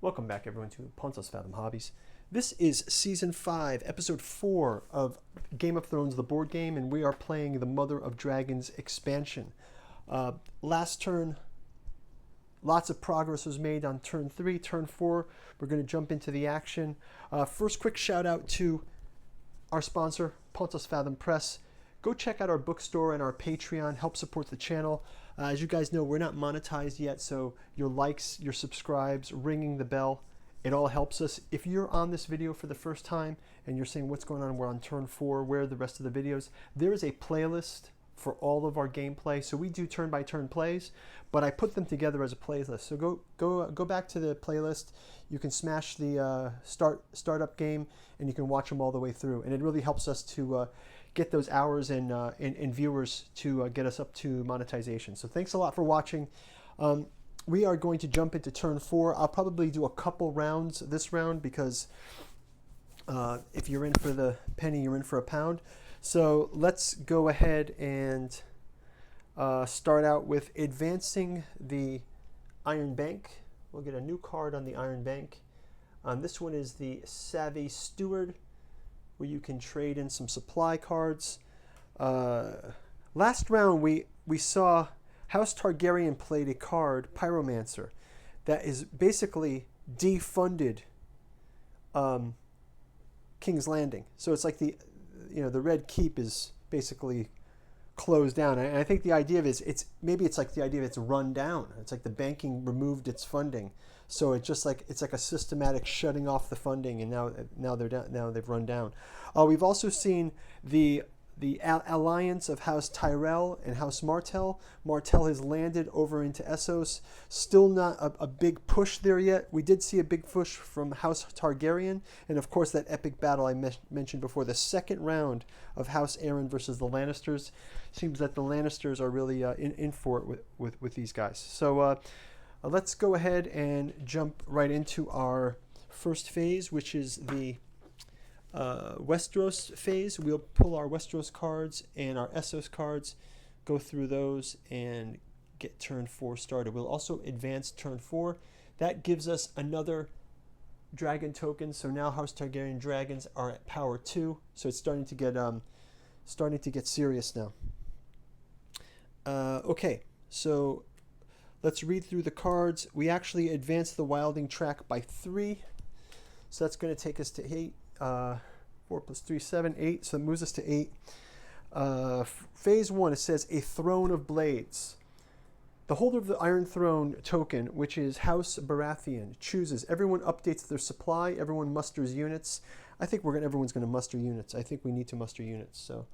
Welcome back, everyone, to Pontos Fathom Hobbies. This is Season 5, Episode 4 of Game of Thrones, the board game, and we are playing the Mother of Dragons expansion. Last turn, lots of progress was made on turn 3. Turn 4, we're going to jump into the action. First, quick shout out to our sponsor, Pontos Fathom Press. Go check out our bookstore and our Patreon. Help support the channel. As you guys know, we're not monetized yet, so your likes, your subscribes, ringing the bell, it all helps us. If you're on this video for the first time and you're saying, what's going on? We're on turn 4. Where are the rest of the videos? There is a playlist for all of our gameplay. So we do turn-by-turn plays, but I put them together as a playlist. So go back to the playlist. You can smash the startup game, and you can watch them all the way through. And it really helps us to get those hours and viewers to get us up to monetization. So thanks a lot for watching. We are going to jump into turn 4. I'll probably do a couple rounds this round because if you're in for the penny, you're in for a pound. So let's go ahead and start out with advancing the Iron Bank. We'll get a new card on the Iron Bank. This one is the Savvy Steward, where you can trade in some supply cards. Last round we saw House Targaryen played a card, Pyromancer, that is basically defunded King's Landing. So it's like the Red Keep is basically closed down. And I think the idea of it's like the idea of it's run down. It's like the banking removed its funding. So it's like a systematic shutting off the funding, and now they're down. Now they've run down. We've also seen the alliance of House Tyrell and House Martell. Martell has landed over into Essos. Still not a big push there yet. We did see a big push from House Targaryen, and of course that epic battle I mentioned before, the second round of House Aaron versus the Lannisters. Seems that the Lannisters are really in for it with these guys. So let's go ahead and jump right into our first phase, which is the Westeros phase. We'll pull our Westeros cards and our Essos cards, go through those, and get turn 4 started. We'll also advance turn 4. That gives us another dragon token. So now House Targaryen dragons are at power 2. So it's starting to get serious now. Okay, so let's read through the cards. We actually advanced the Wilding track by 3. So that's going to take us to 8. 4 plus 3, 7, 8. So it moves us to 8. Phase 1, it says a Throne of Blades. The holder of the Iron Throne token, which is House Baratheon, chooses. Everyone updates their supply. Everyone musters units. I think everyone's going to muster units. I think we need to muster units. So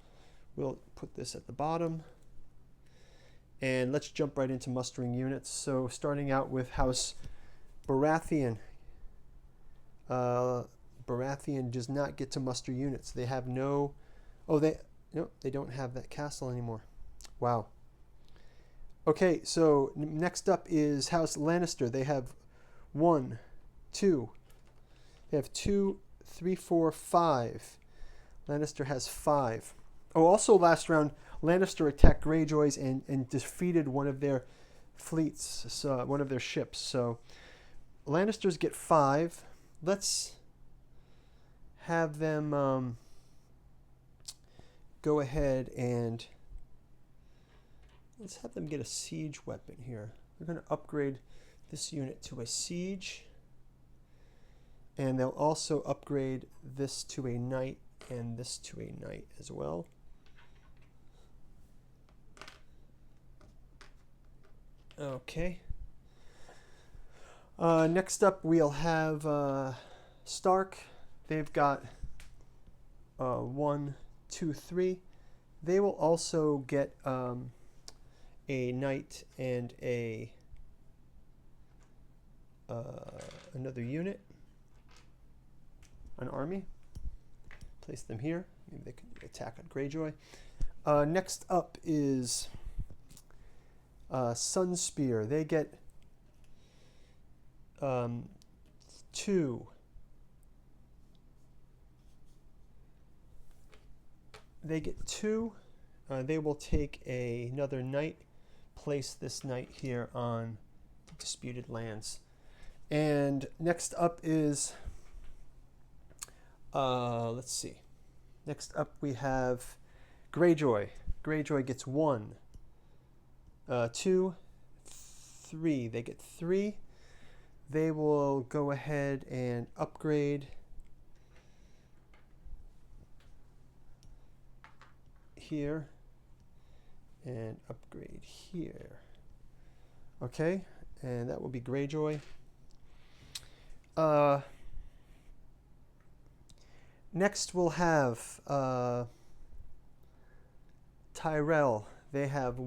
we'll put this at the bottom. And let's jump right into mustering units. So starting out with House Baratheon. Baratheon does not get to muster units. They have no... they don't have that castle anymore. Wow. Okay, so next up is House Lannister. They have 1, 2. They have 2, 3, 4, 5. Lannister has 5. Oh, also last round, Lannister attacked Greyjoys and defeated one of their fleets, so one of their ships. So Lannisters get 5. Let's have them go ahead and let's have them get a siege weapon here. We're going to upgrade this unit to a siege, and they'll also upgrade this to a knight and this to a knight as well. Okay. Next up, we'll have Stark. They've got 1, 2, 3. They will also get a knight and another unit, an army. Place them here. Maybe they can attack on Greyjoy. Next up is Sunspear. They get 2. They get 2. They will take another knight, place this knight here on disputed lands. And next up is, let's see. Next up we have Greyjoy. Greyjoy gets 1, 2, 3. They get 3. They will go ahead and upgrade here and upgrade here. Okay, and that will be Greyjoy. Next we'll have Tyrell. They have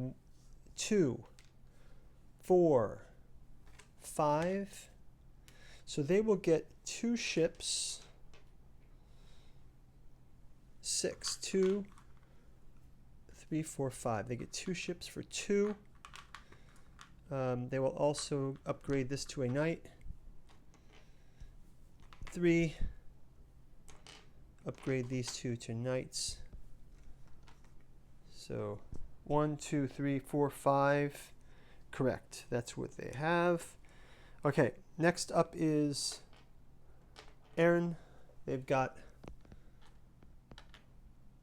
2, 4, 5. So they will get 2 ships. 6, 2, 3, 4, 5. They get 2 ships for 2. They will also upgrade this to a knight. 3. Upgrade these 2 to knights. So 1, 2, 3, 4, 5. Correct. That's what they have. Okay, next up is Aaron. They've got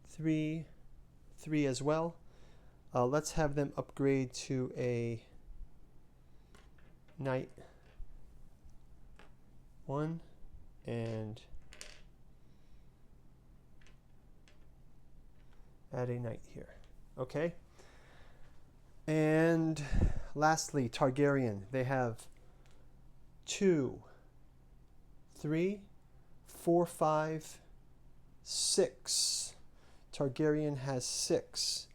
3 as well. Let's have them upgrade to a knight 1 and add a knight here. Okay. And lastly, Targaryen. They have 2, 3, 4, 5, 6. Targaryen has 6.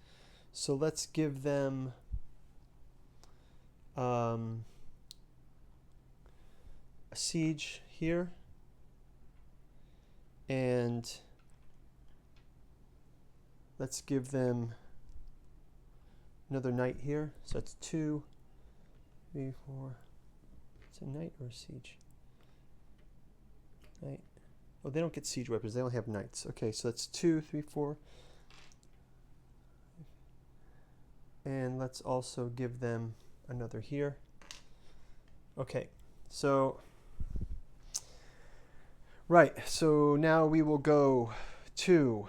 So let's give them a siege here and let's give them another knight here. So that's 2, 3, 4. It's a knight or a siege? Knight. Oh, they don't get siege weapons. They only have knights. Okay, so that's 2, 3, 4. And let's also give them another here. Okay, so right. So now we will go to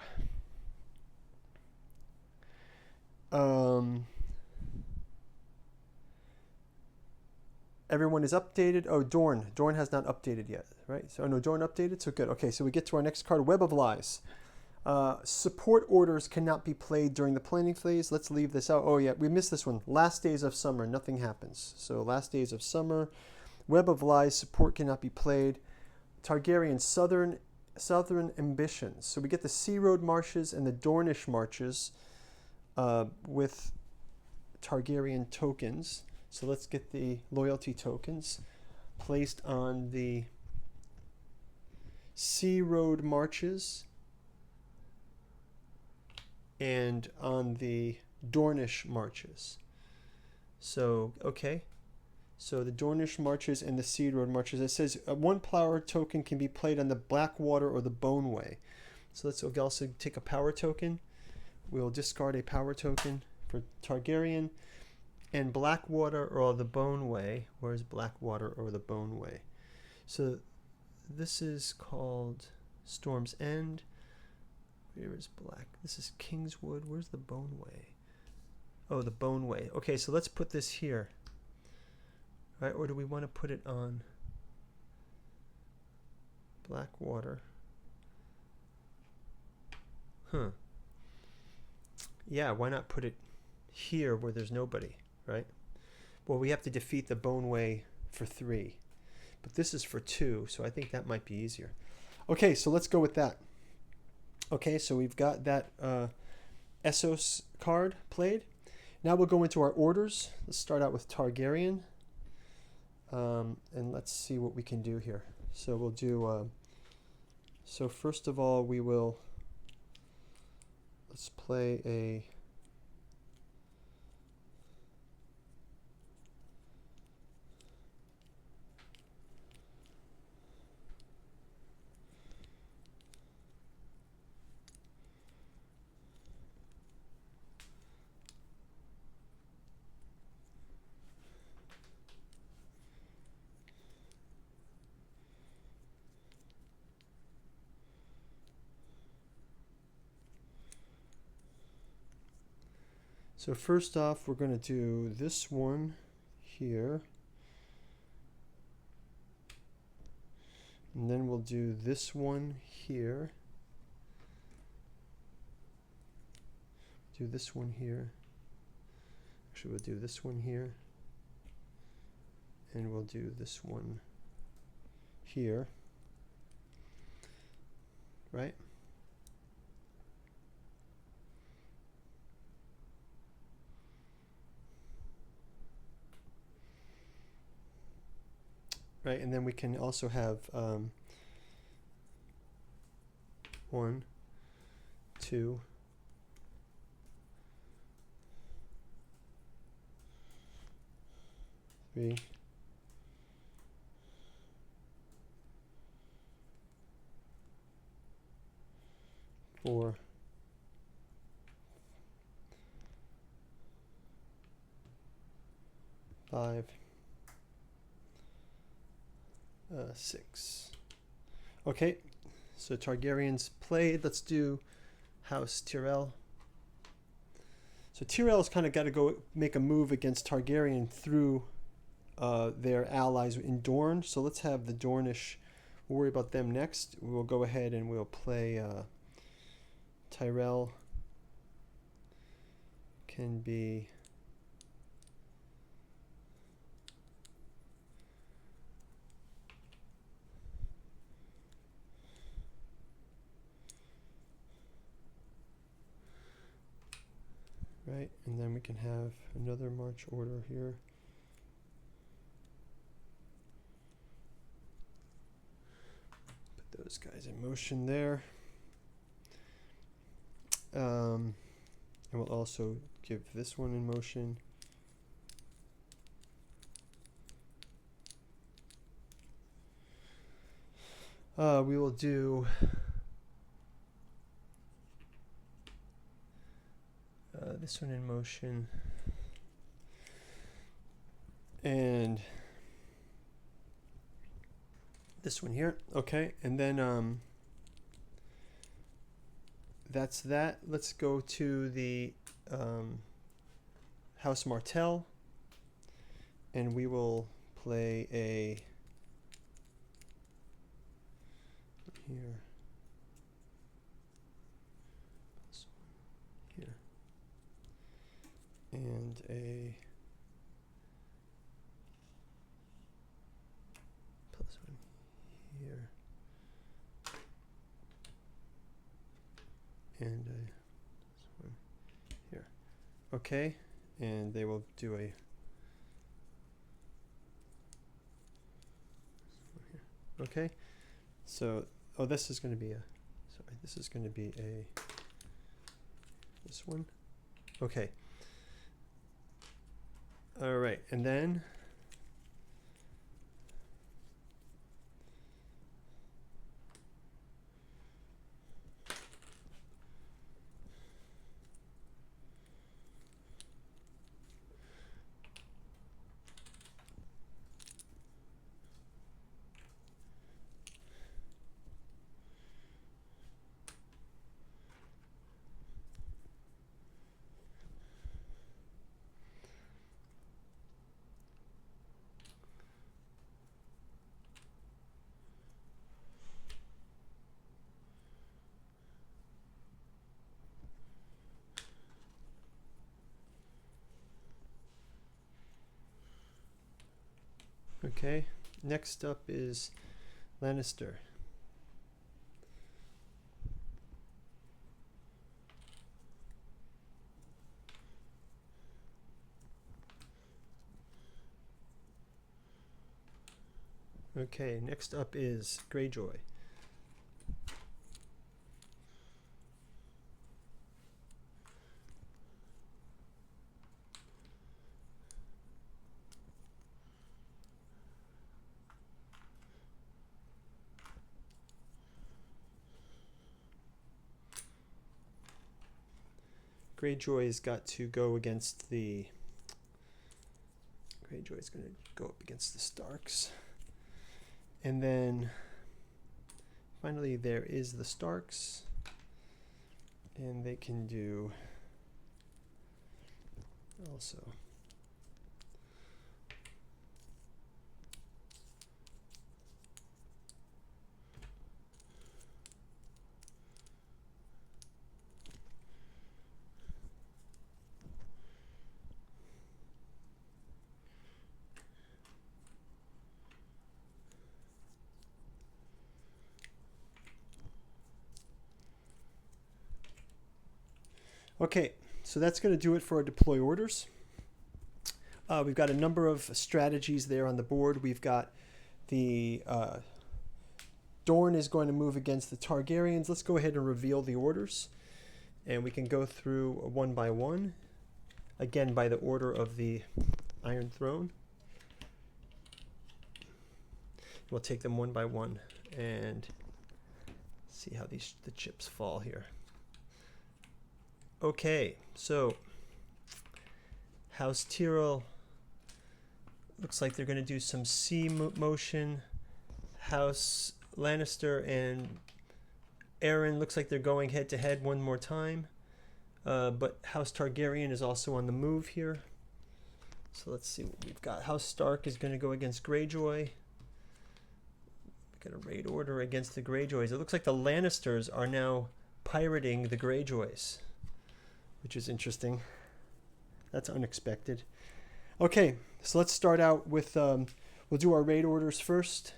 everyone is updated. Oh, Dorne. Dorne has not updated yet, right? So, no, Dorne updated. So good. Okay, so we get to our next card, Web of Lies. Support orders cannot be played during the planning phase. Let's leave this out. Oh, yeah, we missed this one. Last days of summer, nothing happens. So, last days of summer, Web of Lies, support cannot be played. Targaryen, southern ambitions. So, we get the Sea Road Marches and the Dornish Marches with Targaryen tokens. So let's get the loyalty tokens placed on the Sea Road Marches and on the Dornish Marches. So, okay. So the Dornish Marches and the Sea Road Marches. It says 1 power token can be played on the Blackwater or the Boneway. So let's also take a power token. We'll discard a power token for Targaryen. And Blackwater or the Boneway. Where's Blackwater or the Boneway? So this is called Storm's End. Where is Black? This is Kingswood. Where's the Boneway? Oh, the Boneway. Okay, so let's put this here. Right? Or do we want to put it on Blackwater? Huh. Yeah, why not put it here where there's nobody? Right? Well, we have to defeat the Boneway for 3. But this is for 2, so I think that might be easier. Okay, so let's go with that. Okay, so we've got that Essos card played. Now we'll go into our orders. Let's start out with Targaryen. And let's see what we can do here. So we'll do... so first of all, we will... Let's play a... So first off, we're going to do this one here. And then we'll do this one here. Do this one here. Actually, we'll do this one here. And we'll do this one here. Right? Right, and then we can also have 1, 2, 3, 4, 5, 6. Okay, so Targaryens played. Let's do House Tyrell. So Tyrell's kind of got to go make a move against Targaryen through their allies in Dorne. So let's have the Dornish. We'll worry about them next. We'll go ahead and we'll play Tyrell. Can be right, and then we can have another march order here. Put those guys in motion there. And we'll also give this one in motion. We will do this one in motion, and this one here. Okay, and then that's that. Let's go to the House Martell, and we will play a here. Here. And a plus one here. And this one here. Okay, and they will do a okay. So this is going to be a this is going to be a this one. Okay. All right, and then okay, next up is Lannister. Okay, next up is Greyjoy. Greyjoy's got to go against the Greyjoy's going to go up against the Starks. And then finally there is the Starks, and they can do also. Okay, so that's going to do it for our deploy orders. We've got a number of strategies there on the board. We've got the Dorne is going to move against the Targaryens. Let's go ahead and reveal the orders. And we can go through one by one. Again, by the order of the Iron Throne. We'll take them one by one and see how the chips fall here. Okay, so House Tyrell looks like they're going to do some C motion. House Lannister and Aaron looks like they're going head to head one more time. But House Targaryen is also on the move here. So let's see what we've got. House Stark is going to go against Greyjoy. Got a raid order against the Greyjoys. It looks like the Lannisters are now pirating the Greyjoys, which is interesting. That's unexpected. Okay, so let's start out with, we'll do our raid orders first.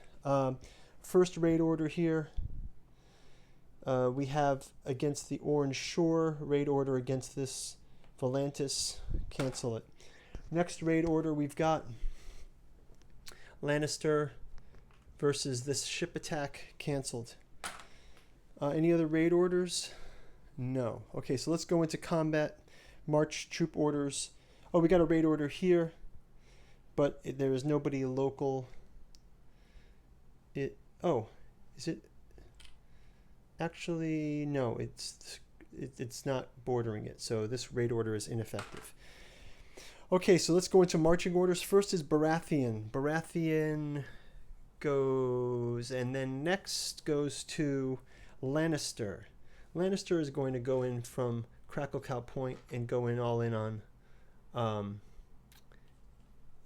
First raid order here, we have against the Orange Shore, raid order against this Volantis, cancel it. Next raid order we've got Lannister versus this ship attack, canceled. Any other raid orders? No. Okay, so let's go into combat. March troop orders. Oh, we got a raid order here, but there is nobody local. Is it? Actually, no, it's not bordering it, so this raid order is ineffective. Okay, so let's go into marching orders. First is Baratheon. Baratheon goes, and then next goes to Lannister. Lannister is going to go in from Cracklecow Point and go in all in on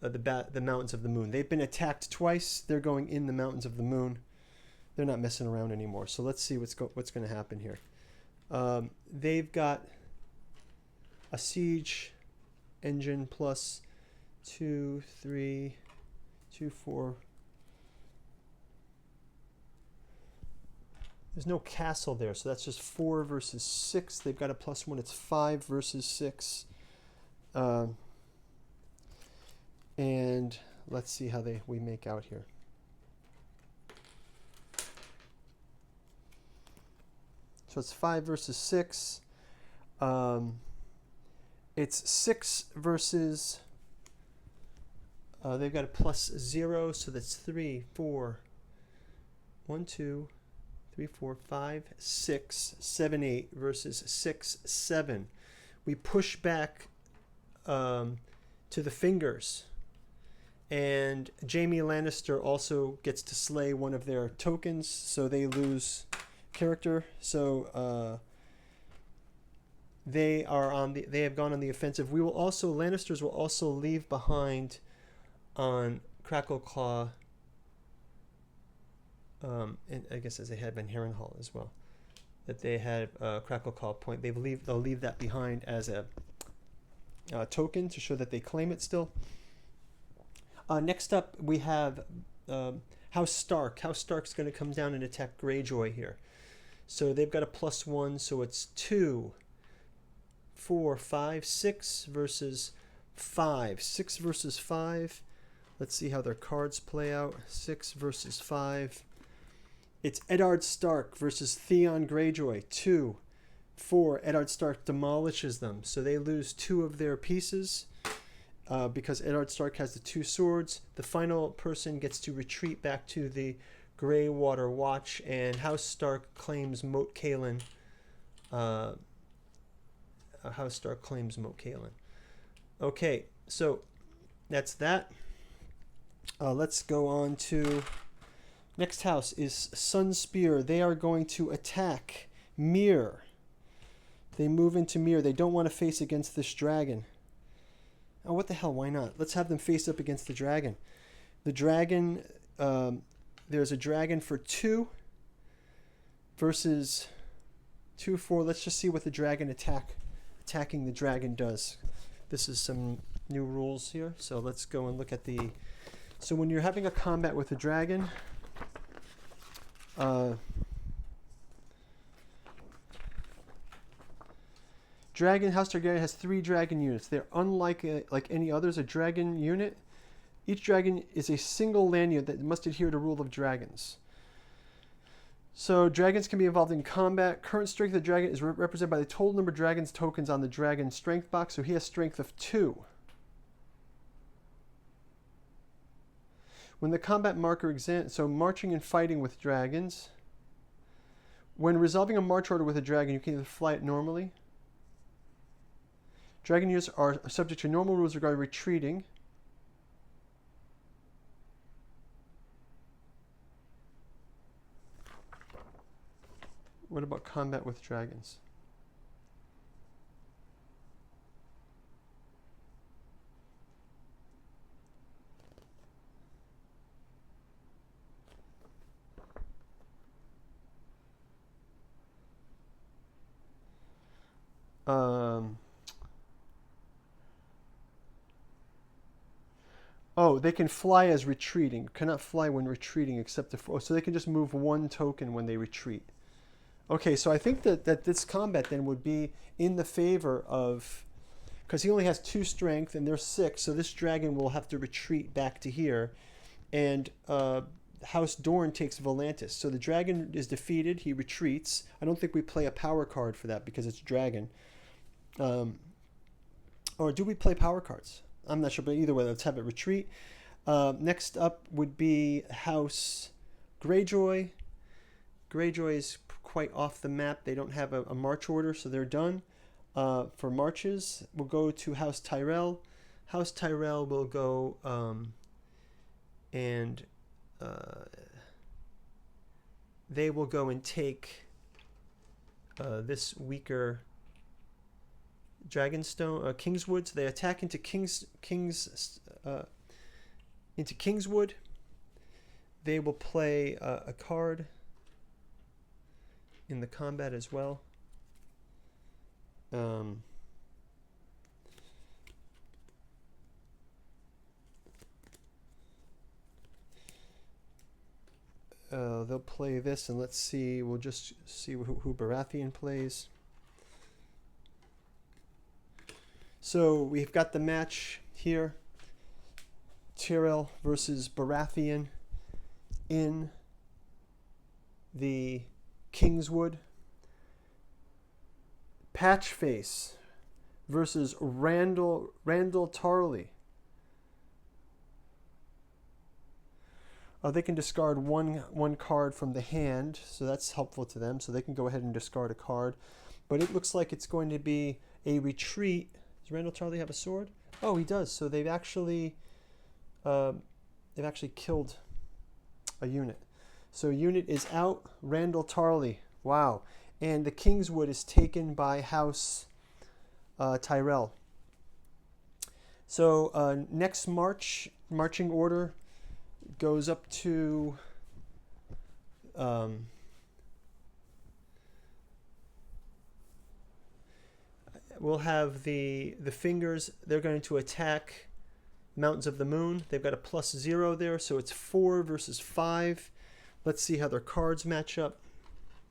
the Mountains of the Moon. They've been attacked twice. They're going in the Mountains of the Moon. They're not messing around anymore. So let's see what's going to happen here. They've got a siege engine plus 2, 3, 2, 4. There's no castle there, so that's just 4 versus 6. They've got a +1. It's 5 versus 6. And let's see how we make out here. So it's 5 versus 6. It's 6 versus... they've got a +0, so that's 3, 4. 1, 2, 3, 4, 5, 6, 7, 8 versus 6, 7. We push back to the fingers. And Jaime Lannister also gets to slay one of their tokens, so they lose character. So they have gone on the offensive. Lannisters will also leave behind on Crackleclaw, and I guess as they had been Harrenhal as well, that they had Crackleclaw Point. They'll leave that behind as a token to show that they claim it still. Next up, we have House Stark. House Stark's going to come down and attack Greyjoy here. So they've got a +1, so it's 2, 4, 5, 6 versus 5. 6 versus 5. Let's see how their cards play out. 6 versus 5. It's Eddard Stark versus Theon Greyjoy. 2, 4. Eddard Stark demolishes them, so they lose 2 of their pieces. Because Eddard Stark has the 2 swords. The final person gets to retreat back to the Greywater Watch, and House Stark claims Moat Cailin. House Stark claims Moat Cailin. Okay, so that's that. Let's go on to... Next house is Sunspear. They are going to attack Myr. They move into Myr. They don't want to face against this dragon. Oh, what the hell? Why not? Let's have them face up against the dragon. The dragon, there's a dragon for 2 versus 2, 4. Let's just see what the dragon attacking the dragon does. This is some new rules here. So let's go and look at the... So when you're having a combat with a dragon, Dragon House Targaryen has 3 dragon units. They're unlike like any others. A dragon unit. Each dragon is a single land unit that must adhere to rule of dragons. So dragons can be involved in combat. Current strength of the dragon is represented by the total number of dragons tokens on the dragon strength box. So he has strength of 2. When the combat marker so marching and fighting with dragons. When resolving a march order with a dragon, you can either fly it normally. Dragon units are subject to normal rules regarding retreating. What about combat with dragons? Oh, they can fly as retreating. Cannot fly when retreating except if... Oh, so they can just move 1 token when they retreat. Okay, so I think that this combat then would be in the favor of... Because he only has 2 strength and they're 6, so this dragon will have to retreat back to here. And House Dorne takes Volantis. So the dragon is defeated, he retreats. I don't think we play a power card for that because it's dragon. Or do we play power cards? I'm not sure, but either way, let's have it retreat. Next up would be House Greyjoy. Greyjoy is quite off the map. They don't have a march order, so they're done. For marches, we'll go to House Tyrell. House Tyrell will go and they will go and take this weaker Dragonstone, Kingswood. So they attack into Kingswood. They will play a card in the combat as well. They'll play this, and let's see. We'll just see who Baratheon plays. So we've got the match here. Tyrell versus Baratheon in the Kingswood. Patchface versus Randall Tarley. They can discard one card from the hand, so that's helpful to them. So they can go ahead and discard a card. But it looks like it's going to be a retreat. Does Randall Tarley have a sword? Oh, he does. So they've actually killed a unit. So a unit is out. Randall Tarley. Wow. And the Kingswood is taken by House Tyrell. So next marching order goes up to we'll have the fingers. They're going to attack Mountains of the Moon. They've got a +0 there, so it's 4 versus 5. Let's see how their cards match up.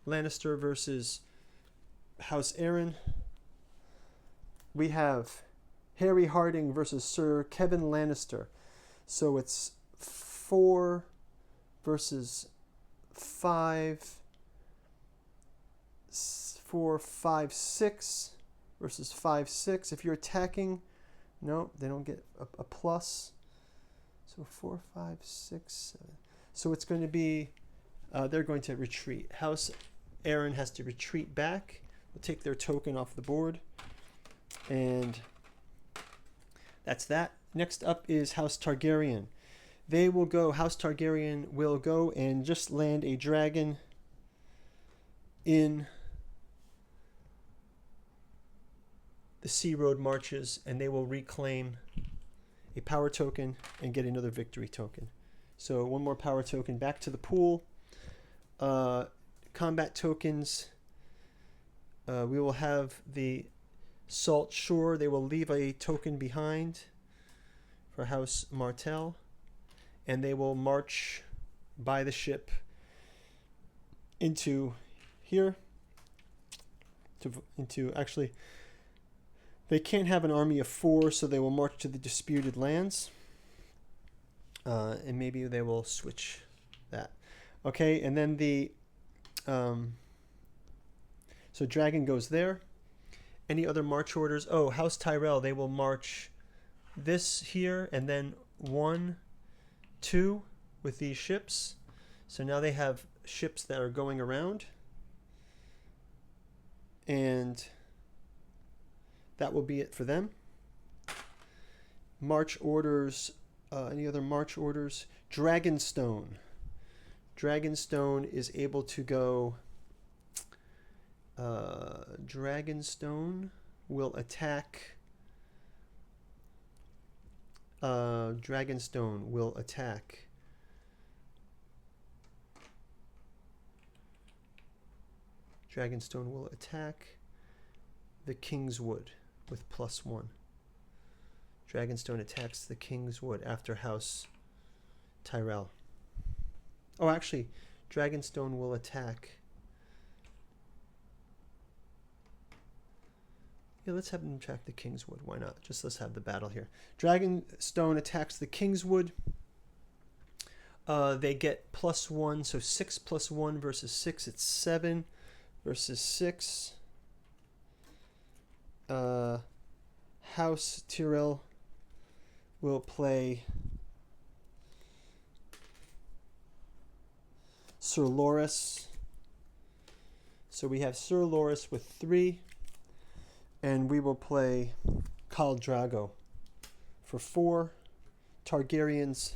Lannister versus House Aaron. We have Harry Harding versus Sir Kevin Lannister. So it's 4 versus 5. 4, 5, 6 versus 5, 6. If you're attacking, no, they don't get a plus. So 4, 5, 6, 7. So it's going to be, they're going to retreat. House Aaron has to retreat back. We'll take their token off the board. And that's that. Next up is House Targaryen. They will go, House Targaryen will go and just land a dragon in the Sea Road marches, and they will reclaim a power token and get another victory token. So one more power token back to the pool. Combat tokens. We will have the Salt Shore. They will leave a token behind for House Martell, and they will march by the ship into here. Actually, they can't have an army of 4, so they will march to the disputed lands. And maybe they will switch that. Okay, and then the... so Dragon goes there. Any other march orders? Oh, House Tyrell, they will march this here, and then 1, 2 with these ships. So now they have ships that are going around. And that will be it for them. March orders. Any other march orders? Dragonstone. Dragonstone is able to go... Dragonstone will attack... Dragonstone will attack... Dragonstone will attack the Kingswood with +1. Dragonstone attacks the Kingswood after House Tyrell. Oh, actually, Dragonstone will attack... Yeah, let's have them attack the Kingswood. Why not? Just let's have the battle here. Dragonstone attacks the Kingswood. They get +1, so 6 + 1 versus 6. It's 7 versus 6. House Tyrell will play Sir Loras. So we have Sir Loras with 3. And we will play Khal Drogo for 4. Targaryens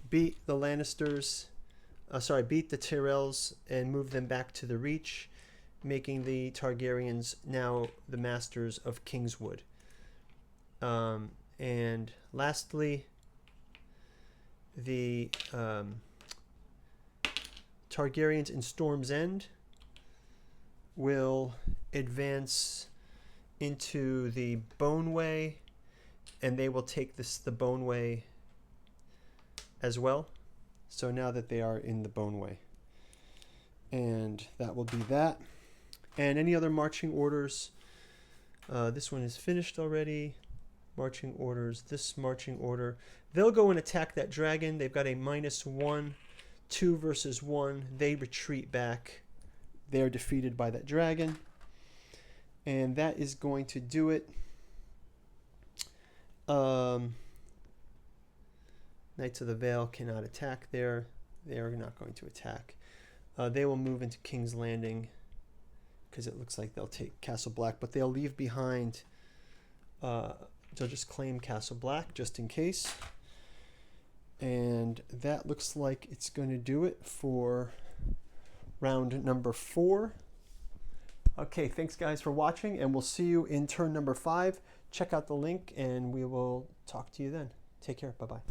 beat the Lannisters, beat the Tyrells and move them back to the Reach, making the Targaryens now the masters of Kingswood. And lastly, the Targaryens in Storm's End will advance into the Boneway, and they will take the Boneway as well. So now that they are in the Boneway, and that will be that. And any other marching orders? This one is finished already. Marching orders. This marching order, they'll go and attack that dragon. They've got a -1, 2 versus 1. They retreat back. They are defeated by that dragon. And that is going to do it. Knights of the Vale cannot attack there. They are not going to attack. They will move into King's Landing because it looks like they'll take Castle Black, but they'll leave behind. They'll just claim Castle Black just in case. And that looks like it's going to do it for round number 4. Okay, thanks guys for watching, and we'll see you in turn number 5. Check out the link, and we will talk to you then. Take care. Bye-bye.